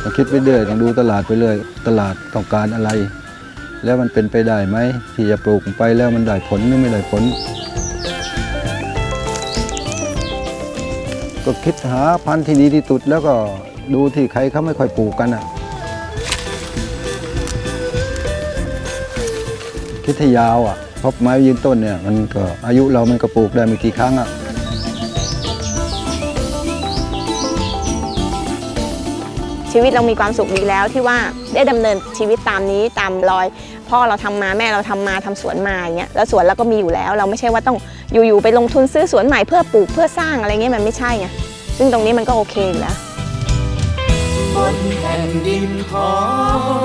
ต้องคิดไปเรื่อยต้องดูตลาดไปเรื่อยตลาดต้องการอะไรแล้วมันเป็นไปได้ไหมที่จะปลูกไปแล้วมันได้ผลหรือไม่ได้ผลก็คิดหาพันธุ์ที่ดีที่สุดแล้วก็ดูที่ใครเขาไม่ค่อยปลูกกันคิดให้ยาวเพราะไม้ยืนต้นเนี่ยมันก็อายุเรามันก็ปลูกได้ไม่กี่ครั้งชีวิตเรามีความสุขดีแล้วที่ว่าได้ดำเนินชีวิตตามนี้ตามรอยพ่อเราทำมาแม่เราทำมาทำสวนมาอย่างเงี้ยแล้วสวนเราก็มีอยู่แล้วเราไม่ใช่ว่าต้องอยู่ๆไปลงทุนซื้อสวนใหม่เพื่อปลูกเพื่อสร้างอะไรเงี้ยมันไม่ใช่ไงซึ่งตรงนี้มันก็โอเคอยู่แล้วบนแผ่นดินของ